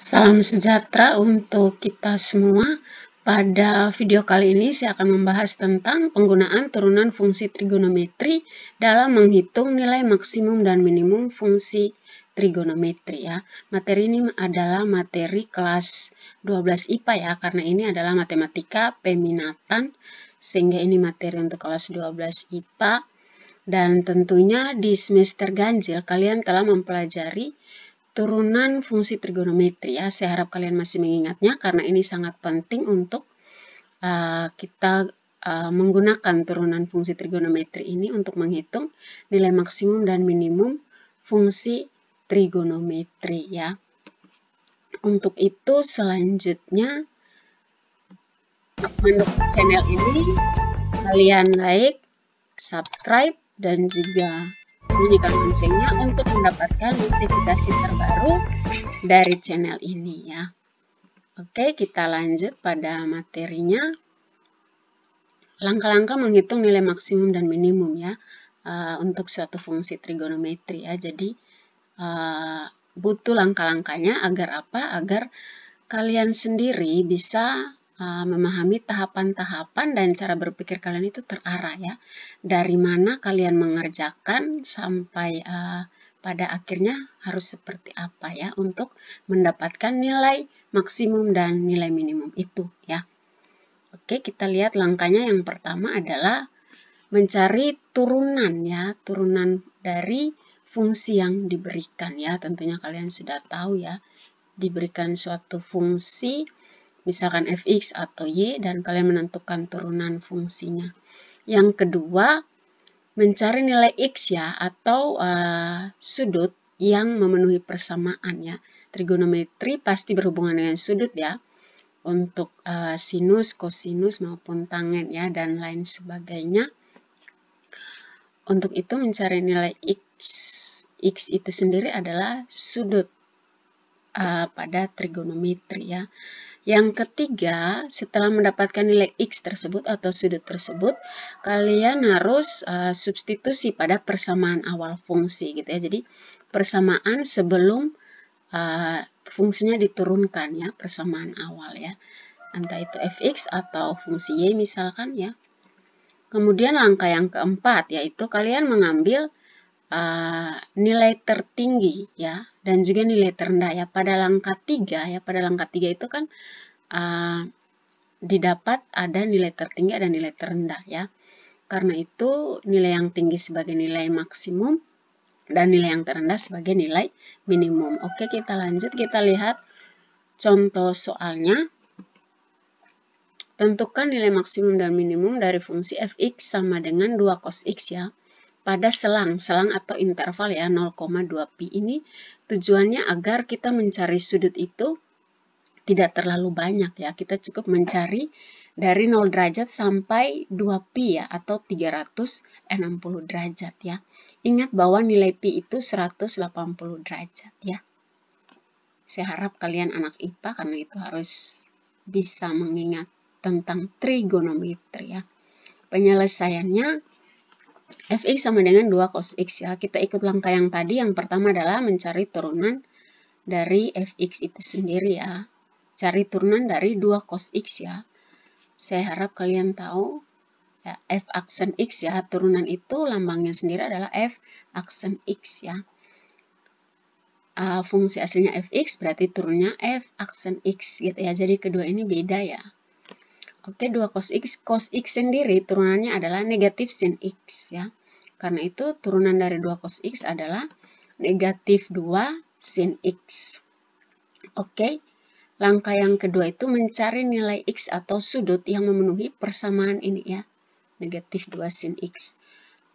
Salam sejahtera untuk kita semua. Pada video kali ini saya akan membahas tentang penggunaan turunan fungsi trigonometri dalam menghitung nilai maksimum dan minimum fungsi trigonometri ya. Materi ini adalah materi kelas 12 IPA ya, karena ini adalah matematika peminatan, sehingga ini materi untuk kelas 12 IPA. Dan tentunya di semester ganjil kalian telah mempelajari turunan fungsi trigonometri ya. Saya harap kalian masih mengingatnya karena ini sangat penting untuk kita menggunakan turunan fungsi trigonometri ini untuk menghitung nilai maksimum dan minimum fungsi trigonometri ya. Untuk itu selanjutnya untuk mendukung channel ini kalian like, subscribe, dan juga bunyikan loncengnya untuk mendapatkan notifikasi terbaru dari channel ini ya. Oke, kita lanjut pada materinya. Langkah-langkah menghitung nilai maksimum dan minimum ya untuk suatu fungsi trigonometri ya. Jadi butuh langkah-langkahnya agar apa? Agar kalian sendiri bisa memahami tahapan-tahapan dan cara berpikir kalian itu terarah ya. Dari mana kalian mengerjakan sampai pada akhirnya harus seperti apa ya untuk mendapatkan nilai maksimum dan nilai minimum itu ya. Oke, kita lihat langkahnya. Yang pertama adalah mencari turunan ya, turunan dari fungsi yang diberikan ya. Tentunya kalian sudah tahu ya, diberikan suatu fungsi misalkan fx atau y dan kalian menentukan turunan fungsinya. Yang kedua, mencari nilai x ya atau sudut yang memenuhi persamaan ya. Trigonometri pasti berhubungan dengan sudut ya, untuk sinus, kosinus maupun tangen ya dan lain sebagainya. Untuk itu mencari nilai x itu sendiri adalah sudut pada trigonometri ya. Yang ketiga, setelah mendapatkan nilai x tersebut atau sudut tersebut, kalian harus substitusi pada persamaan awal fungsi gitu ya. Jadi persamaan sebelum fungsinya diturunkan ya, persamaan awal ya. Entah itu fx atau fungsi y misalkan ya. Kemudian langkah yang keempat yaitu kalian mengambil nilai tertinggi ya dan juga nilai terendah ya. Pada langkah 3 ya, pada langkah 3 itu kan didapat ada nilai tertinggi ada nilai terendah ya. Karena itu nilai yang tinggi sebagai nilai maksimum dan nilai yang terendah sebagai nilai minimum. Oke, kita lanjut, kita lihat contoh soalnya. Tentukan nilai maksimum dan minimum dari fungsi fx sama dengan 2 cos x ya. Pada selang atau interval ya 0,2 pi. Ini tujuannya agar kita mencari sudut itu tidak terlalu banyak ya. Kita cukup mencari dari 0 derajat sampai 2 pi ya atau 360 derajat ya. Ingat bahwa nilai pi itu 180 derajat ya. Saya harap kalian anak IPA karena itu harus bisa mengingat tentang trigonometri ya. Penyelesaiannya fx sama dengan 2 cos x ya. Kita ikut langkah yang tadi. Yang pertama adalah mencari turunan dari fx itu sendiri ya. Cari turunan dari 2 cos x ya. Saya harap kalian tahu ya, f aksen x ya. Turunan itu lambangnya sendiri adalah f aksen x ya. Fungsi aslinya fx berarti turunnya f aksen x gitu ya. Jadi kedua ini beda ya. Oke, 2 cos x sendiri turunannya adalah negatif sin x ya. Karena itu turunan dari 2 cos x adalah negatif 2 sin x. Oke, langkah yang kedua itu mencari nilai x atau sudut yang memenuhi persamaan ini ya. Negatif 2 sin x.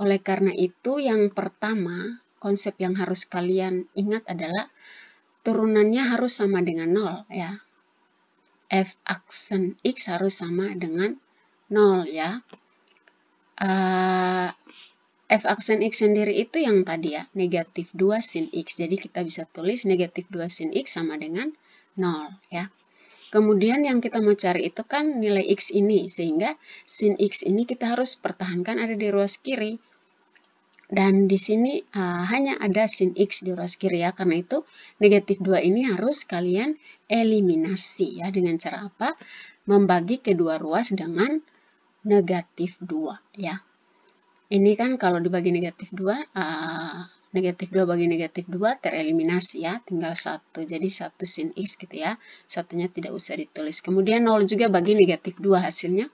Oleh karena itu yang pertama, konsep yang harus kalian ingat adalah turunannya harus sama dengan 0 ya. F aksen x harus sama dengan 0 ya. F aksen x sendiri itu yang tadi ya, negatif 2 sin x. Jadi kita bisa tulis negatif 2 sin x sama dengan 0 ya. Kemudian yang kita mau cari itu kan nilai x ini, sehingga sin x ini kita harus pertahankan ada di ruas kiri. Dan di sini hanya ada sin X di ruas kiri ya. Karena itu negatif 2 ini harus kalian eliminasi ya. Dengan cara apa? Membagi kedua ruas dengan negatif 2 ya. Ini kan kalau dibagi negatif 2, negatif 2 bagi negatif 2 tereliminasi ya. Tinggal 1. Jadi 1 sin X gitu ya. Satunya tidak usah ditulis. Kemudian 0 juga bagi negatif 2 hasilnya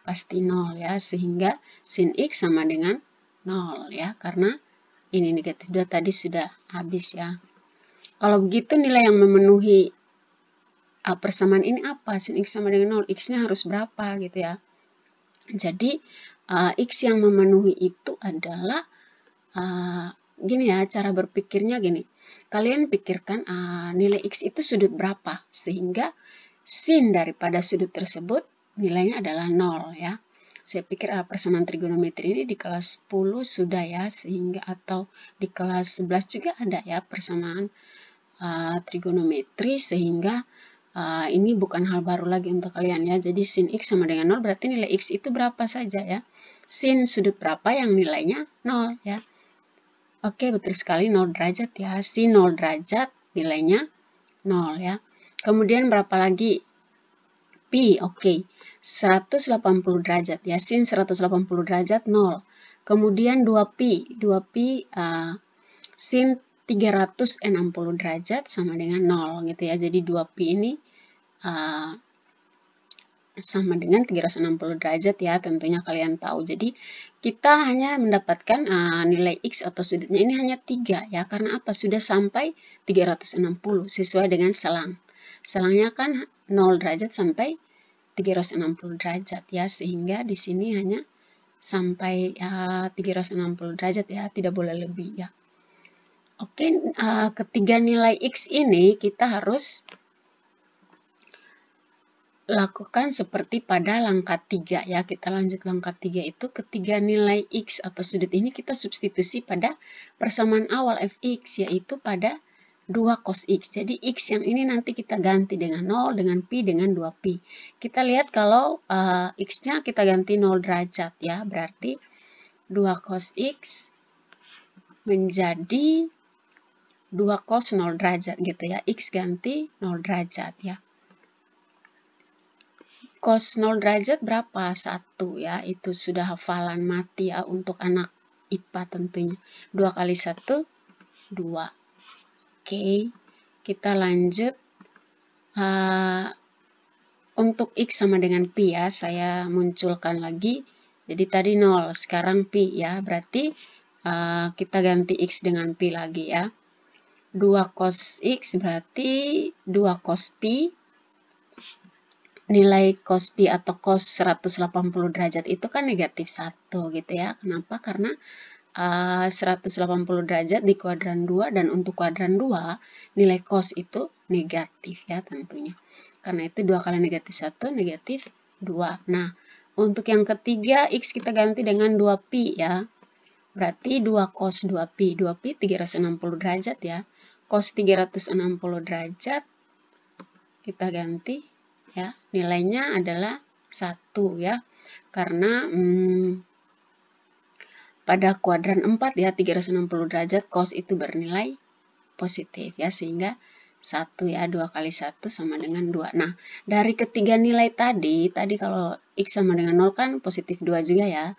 pasti 0 ya. Sehingga sin X sama dengan 0 ya, karena ini negatif 2 tadi sudah habis ya. Kalau begitu nilai yang memenuhi persamaan ini apa? Sin X sama dengan 0, X-nya harus berapa gitu ya. Jadi X yang memenuhi itu adalah gini ya, cara berpikirnya gini. Kalian pikirkan nilai X itu sudut berapa, sehingga sin daripada sudut tersebut nilainya adalah 0 ya. Saya pikir persamaan trigonometri ini di kelas 10 sudah ya, sehingga atau di kelas 11 juga ada ya persamaan trigonometri, sehingga ini bukan hal baru lagi untuk kalian ya. Jadi sin X sama dengan 0 berarti nilai X itu berapa saja ya. Sin sudut berapa yang nilainya 0 ya. Oke, betul sekali 0 derajat ya. Sin 0 derajat nilainya 0 ya. Kemudian berapa lagi? Pi, oke. 180 derajat ya, sin 180 derajat 0. Kemudian 2pi, 2pi sin 360 derajat sama dengan 0 gitu ya. Jadi 2pi ini sama dengan 360 derajat ya, tentunya kalian tahu. Jadi kita hanya mendapatkan nilai X atau sudutnya ini hanya 3 ya, karena apa? Sudah sampai 360 sesuai dengan selang. Selangnya kan 0 derajat sampai 360 derajat ya, sehingga di sini hanya sampai 360 derajat ya, tidak boleh lebih ya. Oke, ketiga nilai X ini kita harus lakukan seperti pada langkah 3 ya. Kita lanjut langkah 3 itu, ketiga nilai X atau sudut ini kita substitusi pada persamaan awal fx, yaitu pada 2 cos X. Jadi X yang ini nanti kita ganti dengan 0, dengan pi, dengan 2pi. Kita lihat kalau X-nya kita ganti 0 derajat ya. Berarti 2 cos X menjadi 2 cos 0 derajat gitu ya. X ganti 0 derajat ya. Cos 0 derajat berapa? 1 ya. Itu sudah hafalan mati ya untuk anak IPA tentunya. 2 kali 1, 2. Oke, kita lanjut. Untuk X sama dengan pi ya, saya munculkan lagi. Jadi tadi 0, sekarang pi ya. Berarti kita ganti X dengan pi lagi ya. 2 cos X berarti 2 cos pi. Nilai cos pi atau cos 180 derajat itu kan negatif 1 gitu ya. Kenapa? Karena 180 derajat di kuadran 2, dan untuk kuadran 2 nilai cos itu negatif ya tentunya. Karena itu 2 kali negatif 1 negatif 2. Nah, untuk yang ketiga X kita ganti dengan 2pi ya. Berarti 2 cos 2pi. 2pi 360 derajat ya. Cos 360 derajat kita ganti ya. Nilainya adalah 1 ya. Karena pada kuadran 4 ya, 360 derajat cos itu bernilai positif ya, sehingga 1 ya, 2 kali 1 sama dengan 2. Nah, dari ketiga nilai tadi kalau X sama dengan 0 kan positif 2 juga ya.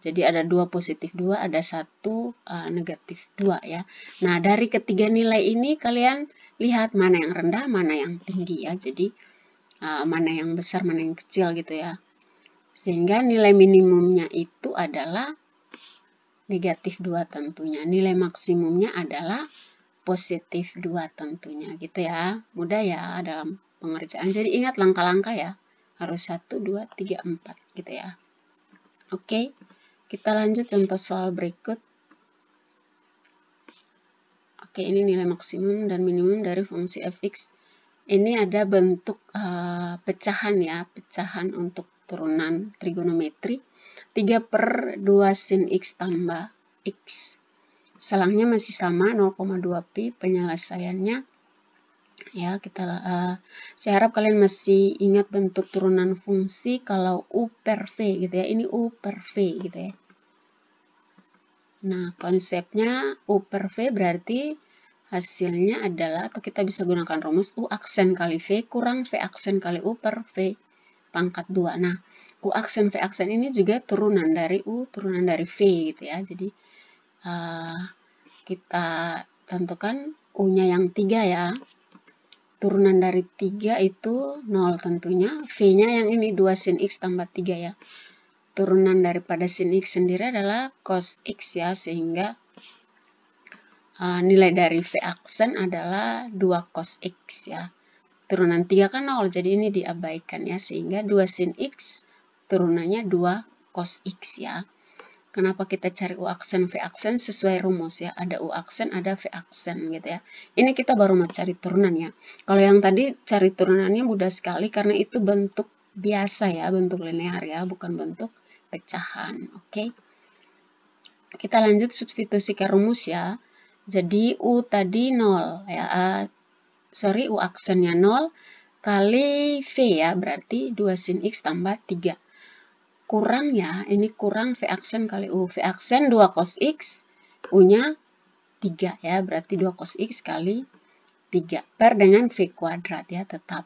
Jadi ada 2 positif 2, ada 1 negatif 2 ya. Nah, dari ketiga nilai ini kalian lihat mana yang rendah, mana yang tinggi ya. Jadi mana yang besar, mana yang kecil gitu ya. Sehingga nilai minimumnya itu adalah negatif 2 tentunya. Nilai maksimumnya adalah positif 2 tentunya gitu ya. Mudah ya dalam pengerjaan. Jadi ingat langkah-langkah ya. Harus 1, 2, 3, 4 gitu ya. Oke, kita lanjut contoh soal berikut. Oke, ini nilai maksimum dan minimum dari fungsi fx. Ini ada bentuk pecahan ya. Pecahan untuk turunan trigonometri. 3/2 sin X tambah X. Selangnya masih sama 0,2 pi. Penyelesaiannya ya saya harap kalian masih ingat bentuk turunan fungsi kalau U per V gitu ya. Ini U per V gitu ya. Nah, konsepnya U per V berarti hasilnya adalah, atau kita bisa gunakan rumus U aksen kali V kurang V aksen kali U per V pangkat 2. Nah, U aksen V aksen ini juga turunan dari U, turunan dari V gitu ya. Jadi, kita tentukan U-nya yang 3 ya. Turunan dari 3 itu 0 tentunya. V-nya yang ini 2 sin X tambah 3 ya. Turunan daripada sin X sendiri adalah cos X ya. Sehingga nilai dari V aksen adalah 2 cos X ya. Turunan 3 kan 0, jadi ini diabaikan ya. Sehingga 2 sin X turunannya 2 cos X ya. Kenapa kita cari U aksen V aksen? Sesuai rumus ya. Ada U aksen, ada V aksen gitu ya. Ini kita baru mau cari turunan ya. Kalau yang tadi cari turunannya mudah sekali karena itu bentuk biasa ya, bentuk linear ya, bukan bentuk pecahan. Oke. Kita lanjut substitusi ke rumus ya. Jadi U tadi 0 ya. U aksennya 0 kali V ya, berarti 2 sin X tambah 3. Kurang ya, ini kurang V aksen kali U. V aksen 2 cos X, U-nya 3 ya, berarti 2 cos X kali 3 per dengan V kuadrat ya, tetap.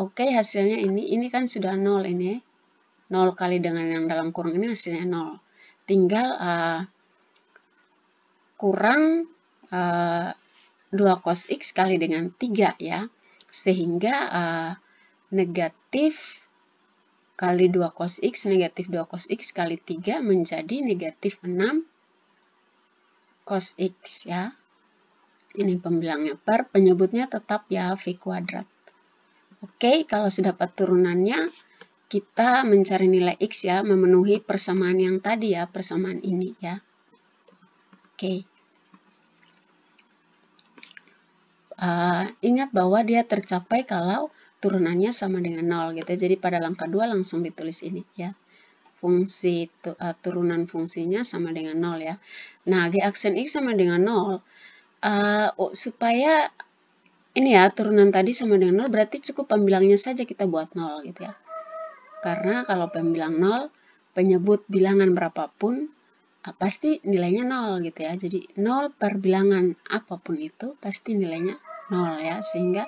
Oke, hasilnya ini kan sudah 0 ini. 0 kali dengan yang dalam kurung ini hasilnya 0. Tinggal kurang 2 cos X kali dengan 3 ya. Sehingga negatif kali 2 cos X, negatif 2 cos X kali 3 menjadi negatif 6 cos X ya. Ini pembilangnya per, penyebutnya tetap ya V kuadrat. Oke, kalau sudah dapat turunannya, kita mencari nilai X ya, memenuhi persamaan yang tadi ya, persamaan ini ya. Oke. Ingat bahwa dia tercapai kalau turunannya sama dengan 0 gitu. Jadi pada langkah 2 langsung ditulis ini ya. Fungsi turunan fungsinya sama dengan 0 ya. Nah, G aksen X sama dengan 0. Supaya ini ya, turunan tadi sama dengan 0 berarti cukup pembilangnya saja kita buat 0 gitu ya. Karena kalau pembilang 0, penyebut bilangan berapapun pasti nilainya 0 gitu ya. Jadi 0 per bilangan apapun itu pasti nilainya 0 ya. Sehingga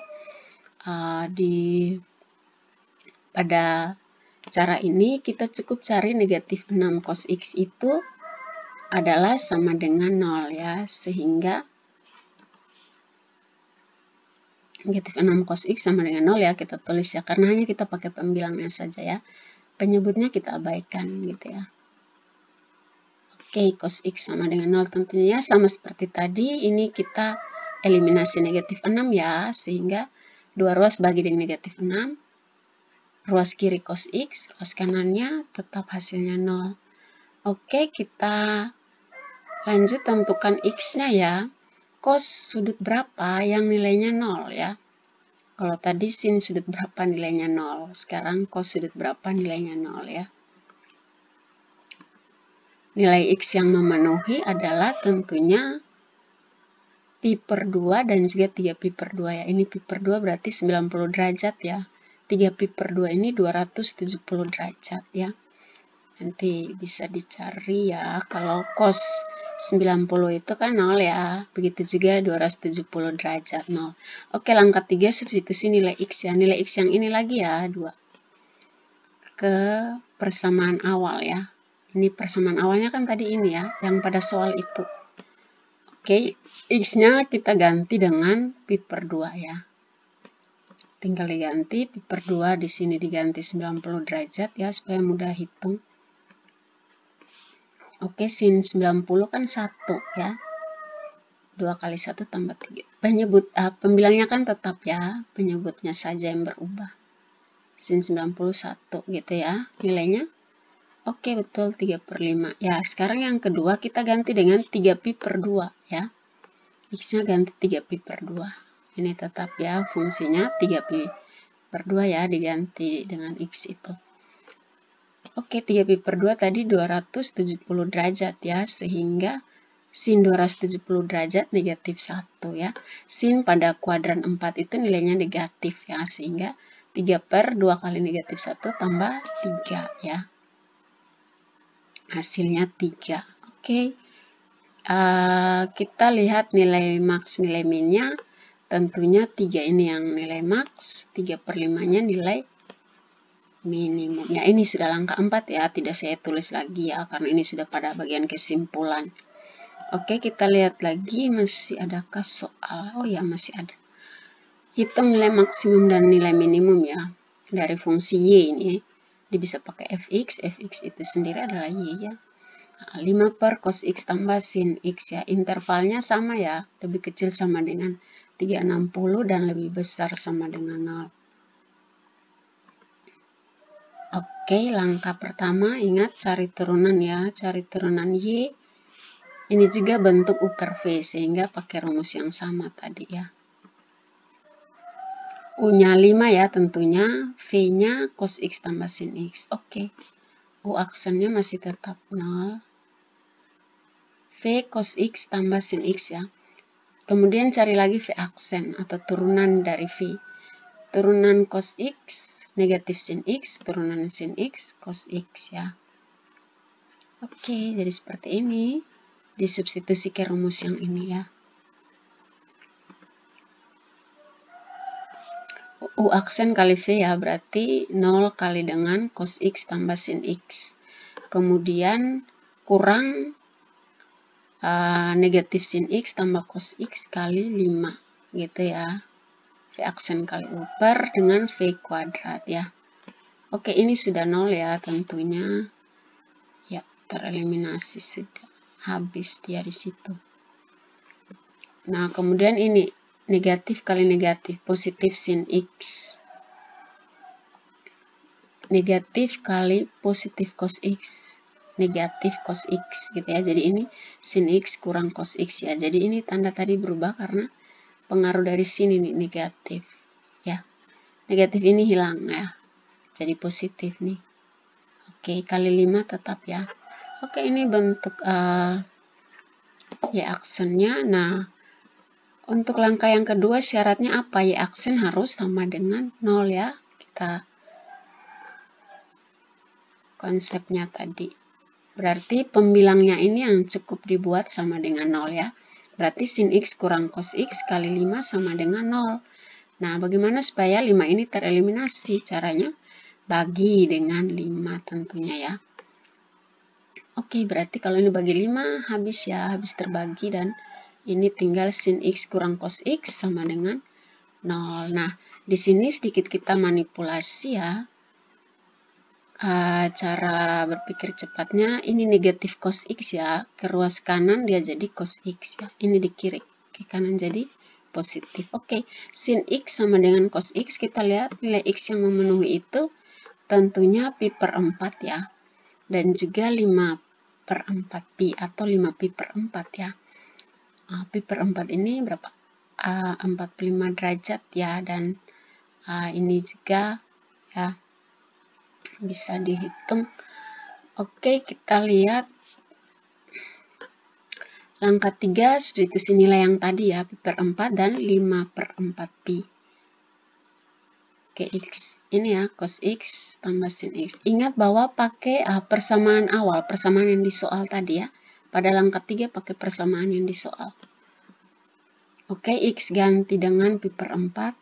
pada cara ini kita cukup cari negatif 6 cos X itu adalah sama dengan 0 ya. Sehingga negatif 6 cos X sama dengan 0 ya, kita tulis ya. Karena hanya kita pakai pembilangnya saja ya. Penyebutnya kita abaikan gitu ya. Oke, cos X sama dengan 0 tentunya sama seperti tadi. Ini kita eliminasi negatif 6 ya. Sehingga 2 ruas bagi dengan negatif 6. Ruas kiri cos X, ruas kanannya tetap hasilnya 0. Oke, kita lanjut tentukan X-nya ya. Cos sudut berapa yang nilainya 0 ya. Kalau tadi sin sudut berapa nilainya 0. Sekarang cos sudut berapa nilainya 0 ya. Nilai X yang memenuhi adalah tentunya pi per 2 dan juga 3 pi per 2 ya. Ini pi per 2 berarti 90 derajat ya. 3 pi per 2 ini 270 derajat ya. Nanti bisa dicari ya. Kalau cos 90 itu kan 0 ya. Begitu juga 270 derajat 0. Oke, langkah 3 substitusi nilai X ya. Nilai X yang ini lagi ya, 2. Ke persamaan awal ya. Ini persamaan awalnya kan tadi ini ya, yang pada soal itu. Oke, X-nya kita ganti dengan pi per 2 ya. Tinggal diganti, pi per 2 di sini diganti 90 derajat ya, supaya mudah hitung. Oke, sin 90 kan 1 ya. 2 kali 1 tambah 3. Pembilangnya kan tetap ya, penyebutnya saja yang berubah. Sin 91 gitu ya, nilainya. Oke, betul 3 per 5. Ya, sekarang yang kedua kita ganti dengan 3 pi per 2 ya. X-nya ganti 3 pi per 2. Ini tetap ya, fungsinya 3 pi per 2 ya, diganti dengan X itu. Oke, 3 pi per 2 tadi 270 derajat ya, sehingga sin 270 derajat negatif 1 ya. Sin pada kuadran 4 itu nilainya negatif ya, sehingga 3 per 2 kali negatif 1 tambah 3 ya. Hasilnya 3. Oke. kita lihat nilai max, nilai minnya. Tentunya 3 ini yang nilai max, 3/5-nya nilai minimum. Ya, ini sudah langkah 4 ya, tidak saya tulis lagi ya, karena ini sudah pada bagian kesimpulan. Oke, kita lihat lagi, masih adakah soal? Oh ya, masih ada. Hitung nilai maksimum dan nilai minimum ya, dari fungsi Y ini. Dia bisa pakai fx itu sendiri adalah Y ya. 5 per cos x tambah sin x ya, intervalnya sama ya, lebih kecil sama dengan 360 dan lebih besar sama dengan 0. Oke, langkah pertama ingat cari turunan ya, cari turunan Y. Ini juga bentuk U per V sehingga pakai rumus yang sama tadi ya. U-nya 5 ya tentunya, V-nya cos x tambah sin x. Oke, U aksennya masih tetap 0. V cos x tambah sin x ya. Kemudian cari lagi V aksen atau turunan dari V. Turunan cos x, negatif sin x, turunan sin x, cos x ya. Oke, jadi seperti ini. Disubstitusi ke rumus yang ini ya. U aksen kali V ya, berarti 0 kali dengan cos x tambah sin x. Kemudian kurang negatif sin x tambah cos x kali 5 gitu ya. V aksen kali U per dengan V kuadrat ya. Oke, ini sudah 0 ya tentunya. Ya, tereliminasi sudah. Habis dia di situ. Nah, kemudian ini negatif kali negatif, positif sin x. Negatif kali positif cos x. Negatif cos x gitu ya. Jadi ini sin x kurang cos x ya. Jadi ini tanda tadi berubah karena pengaruh dari sini nih negatif ya. Negatif ini hilang ya. Jadi positif nih. Oke, kali 5 tetap ya. Oke, ini bentuk Y aksennya. Nah, untuk langkah yang kedua syaratnya apa? Y aksen harus sama dengan 0 ya. Kita konsepnya tadi. Berarti pembilangnya ini yang cukup dibuat sama dengan 0 ya. Berarti sin x kurang cos x kali 5 sama dengan 0. Nah, bagaimana supaya 5 ini tereliminasi? Caranya bagi dengan 5 tentunya ya. Oke, berarti kalau ini bagi 5 habis ya, habis terbagi dan ini tinggal sin x kurang cos x sama dengan 0. Nah, di sini sedikit kita manipulasi ya. Cara berpikir cepatnya ini negatif cos x ya, ke ruas kanan dia jadi cos x ya. Ini di kiri, ke kanan jadi positif. Oke, sin x sama dengan cos x, kita lihat nilai x yang memenuhi itu tentunya pi per 4 ya. Dan juga 5/4 pi atau 5 pi per 4 ya. Pi per 4 ini berapa? 45 derajat ya, dan ini juga ya bisa dihitung. Oke, kita lihat langkah 3 substitusi nilai yang tadi ya, pi per 4 dan 5/4 pi. Oke, x ini ya, cos x tambah sin x. Ingat bahwa pakai persamaan awal, persamaan yang di soal tadi ya. Pada langkah 3 pakai persamaan yang di soal. Oke, x ganti dengan pi per 4.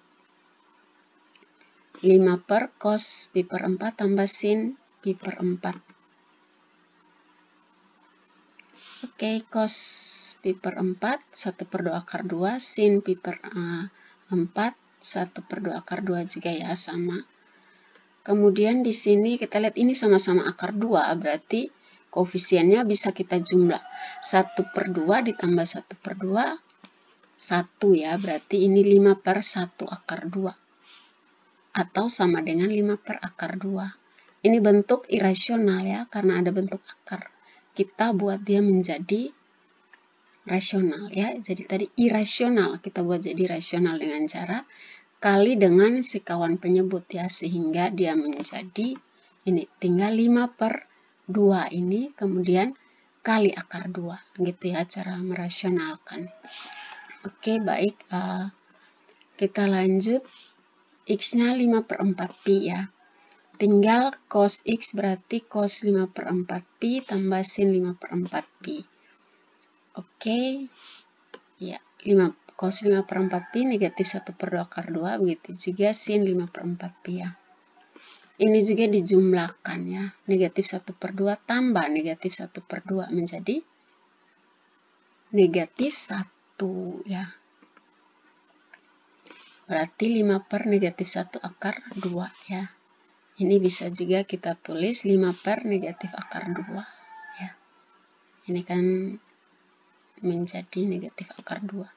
5 per cos pi per 4 tambah sin pi per 4. Oke, cos pi per 4, 1/2 akar 2, sin pi per 4, 1/2 akar 2 juga ya, sama. Kemudian di sini kita lihat ini sama-sama akar 2, berarti koefisiennya bisa kita jumlah. 1/2 ditambah 1/2, 1 ya, berarti ini 5 per 1 akar 2. Atau sama dengan 5 per akar 2. Ini bentuk irasional ya, karena ada bentuk akar. Kita buat dia menjadi rasional ya. Jadi tadi irasional, kita buat jadi rasional dengan cara kali dengan sekawan penyebut ya, sehingga dia menjadi ini tinggal 5/2 ini kemudian kali akar 2 gitu ya cara merasionalkan. Oke, baik, kita lanjut. X-nya 5/4 pi ya. Tinggal cos x berarti cos 5/4 pi tambah sin 5/4 pi. Oke. Ya, cos 5/4 pi negatif 1/2 akar 2, begitu juga sin 5/4 pi ya. Ini juga dijumlahkan ya, negatif 1/2 tambah negatif 1/2 menjadi negatif 1 ya. Berarti 5 per negatif 1 akar 2 ya. Ini bisa juga kita tulis 5 per negatif akar 2 ya. Ini kan menjadi negatif akar 2.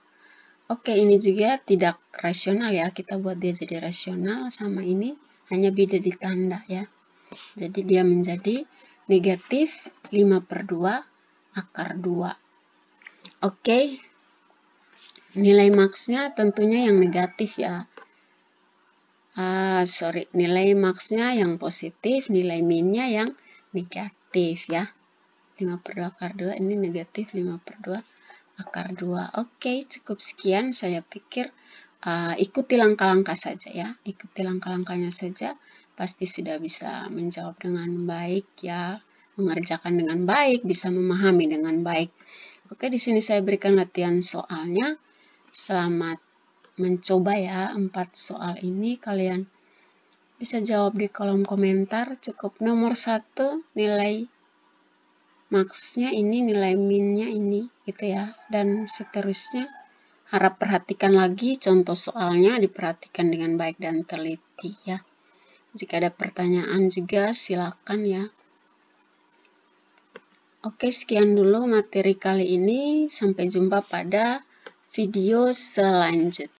Oke, ini juga tidak rasional ya. Kita buat dia jadi rasional sama ini, hanya beda di tanda ya. Jadi dia menjadi negatif 5/2 akar 2. Oke. Nilai maksnya tentunya yang negatif ya. Nilai maksnya yang positif, nilai minnya yang negatif ya. 5/2 akar 2 ini negatif 5/2 akar 2. Oke, cukup sekian. Saya pikir ikuti langkah-langkah saja ya. Ikuti langkah-langkahnya saja. Pasti sudah bisa menjawab dengan baik ya. Mengerjakan dengan baik, bisa memahami dengan baik. Oke, di sini saya berikan latihan soalnya. Selamat mencoba ya 4 soal ini. Kalian bisa jawab di kolom komentar. Cukup nomor 1 nilai maksnya ini, nilai minnya ini gitu ya, dan seterusnya. Harap perhatikan lagi contoh soalnya, diperhatikan dengan baik dan teliti ya. Jika ada pertanyaan juga silakan ya. Oke, sekian dulu materi kali ini, sampai jumpa pada video selanjutnya.